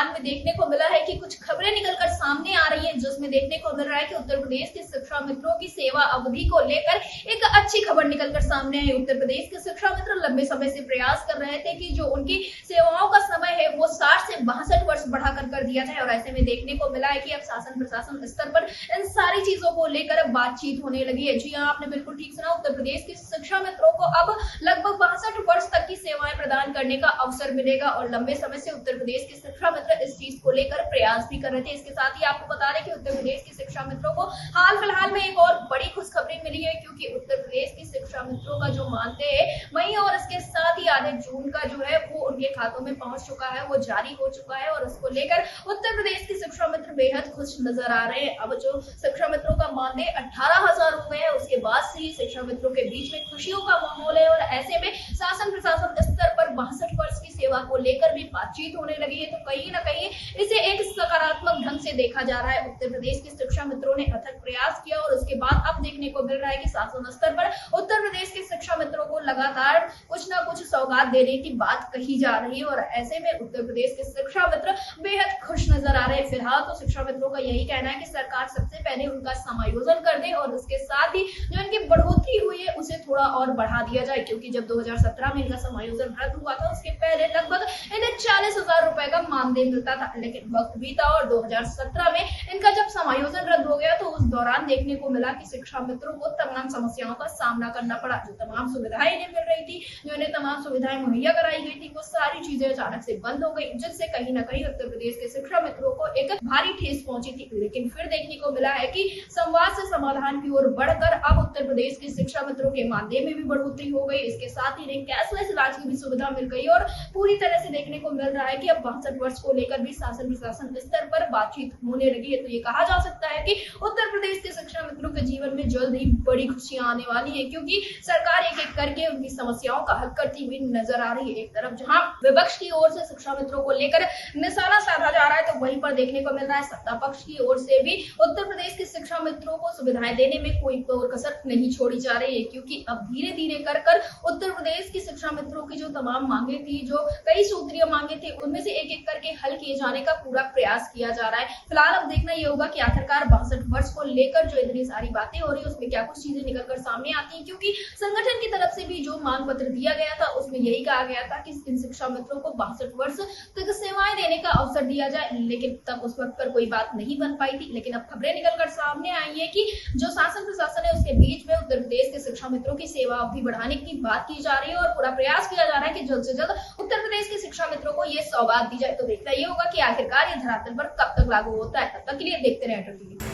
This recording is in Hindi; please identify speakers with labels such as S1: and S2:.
S1: हाल में देखने को मिला है कि कुछ खबरें निकलकर सामने आ रही हैं, जिसमें देखने को मिल रहा है कि उत्तर प्रदेश के शिक्षा मित्रों की सेवा अवधि को लेकर एक अच्छी खबर निकलकर सामने आई। उत्तर प्रदेश के शिक्षा मित्र लंबे समय से प्रयास कर रहे थे कि जो उनकी सेवाओं का समय है वो 60 से 62 वर्ष बढ़ाकर कर दिया जाए, और ऐसे में देखने को मिला है कि अब शासन प्रशासन स्तर पर इन सारी चीजों को लेकर बातचीत होने लगी है। जी हाँ, आपने बिल्कुल ठीक सुना। उत्तर प्रदेश के शिक्षा मित्रों को अब लगभग 62 वर्ष तक की सेवाएं प्रदान करने का अवसर मिलेगा, और लंबे समय से उत्तर प्रदेश के शिक्षा मित्र इस चीज को लेकर प्रयास भी कर रहे थे। इसके साथ ही आपको बता दें कि उत्तर प्रदेश के शिक्षा मित्रों को हाल फिलहाल में एक और बड़ी खुशखबरी मिली है, क्योंकि उत्तर प्रदेश के शिक्षा मित्रों का जो मानते हैं वही, और इसके साथ ही आधे जून का जो है वो उनके खातों में पहुंच चुका है, वो जारी हो चुका है, और उसको लेकर उत्तर प्रदेश के शिक्षा मित्र बेहद खुश नजर आ रहे हैं। अब जो शिक्षा मित्रों का मानदेय 18,000 हो गए हैं, उसके बाद से ही शिक्षा मित्रों के बीच में खुशियों का माहौल है, और ऐसे में शासन प्रशासन स्तर पर 62 वर्ष की सेवा को लेकर भी बातचीत होने लगी है। तो कहीं ना कहीं इसे एक सकारात्मक ढंग से देखा जा रहा है। उत्तर प्रदेश के शिक्षा मित्रों ने अथक प्रयास किया, और उसके बाद अब देखने को मिल रहा है कि शासन स्तर पर उत्तर प्रदेश के शिक्षा मित्रों को लगातार कुछ ना कुछ सौगात देने की बात कही जा रही है, और ऐसे में उत्तर प्रदेश के शिक्षा मित्र बेहद खुश नजर आ रहे हैं। फिलहाल तो शिक्षा मित्रों का यही कहना है कि सरकार सबसे पहले उनका समायोजन कर दे, और उसके साथ ही जो इनकी बढ़ोतरी हुई है उसे थोड़ा और बढ़ा दिया जाए, क्योंकि जब 2017 में इनका समायोजन रद्द हुआ था उसके पहले लगभग इन्हें 40,000 रुपए का मानदेय मिलता था। लेकिन वक्त बीता और 2017 में इनका जब समायोजन रद्द हो गया तो उस दौरान देखने को मिला कि शिक्षा मित्रों को तमाम समस्याओं का सामना करना पड़ा। जो तमाम सुविधाएं इन्हें मिल रही थी, जो इन्हें तमाम सुविधाएं मुहैया कराई गई थी, वो सारी चीजें अचानक से बंद हो गई, जिससे कहीं ना कहीं उत्तर प्रदेश के शिक्षा मित्रों को एक भारी ठेस पहुंची थी। लेकिन फिर देखने को मिला है कि संवाद से समाधान की ओर बढ़कर अब उत्तर प्रदेश के शिक्षा मित्रों के मानदेय में भी बढ़ोतरी हो गई। इसके साथ ही इन्हें कैशलेस इलाज की भी सुविधा मिल गई, और पूरी तरह से देखने को मिल रहा है कि अब 62 वर्ष को लेकर भी शासन प्रशासन स्तर पर बातचीत होने लगी है। तो ये कहा जा सकता है कि उत्तर प्रदेश के शिक्षा मित्रों के जीवन में जल्द ही बड़ी खुशियां आने वाली है, क्योंकि सरकार एक एक करके उनकी समस्याओं का हल करती हुई नजर आ रही है। एक तरफ जहां विपक्ष की ओर से शिक्षा मित्रों को लेकर निशाना साधा जा रहा है, तो वहीं पर देखने को मिल रहा है सत्ता पक्ष की ओर से भी उत्तर प्रदेश के शिक्षा मित्रों को सुविधाएं देने में कोई कसर नहीं छोड़ी जा रही है, क्योंकि अब धीरे धीरे कर उत्तर प्रदेश के शिक्षा मित्रों की जो तमाम मांगे थी, जो कई सूत्रीय मांगे थे, उनमें से एक एक करके हल किए जाने का पूरा प्रयास किया जा रहा है। फिलहाल अब देखना ये होगा कि आखिरकार 62 वर्ष को लेकर जो इतनी सारी बातें हो रही है उसमें क्या कुछ चीजें निकलकर सामने आती हैं, क्योंकि संगठन की तरफ से भी जो मांग पत्र दिया गया था उसमें यही कहा गया था कि इन शिक्षा मित्रों को 62 वर्ष तक सेवाएं देने का अवसर दिया जाए। लेकिन तब उस वक्त पर कोई बात नहीं बन पाई थी। लेकिन अब खबरें निकलकर सामने आई है कि जो शासन प्रशासन है उसके बीच में उत्तर प्रदेश के शिक्षा मित्रों की सेवा अवधि बढ़ाने की बात की जा रही है, और पूरा प्रयास किया जा रहा है कि जल्द से जल्द उत्तर प्रदेश के शिक्षा मित्रों को ये सौगात दी जाए। तो देखना ये होगा कि आखिरकार ये धरातल पर कब तक लागू होता है। तब तक के लिए देखते रहें अटल टीवी।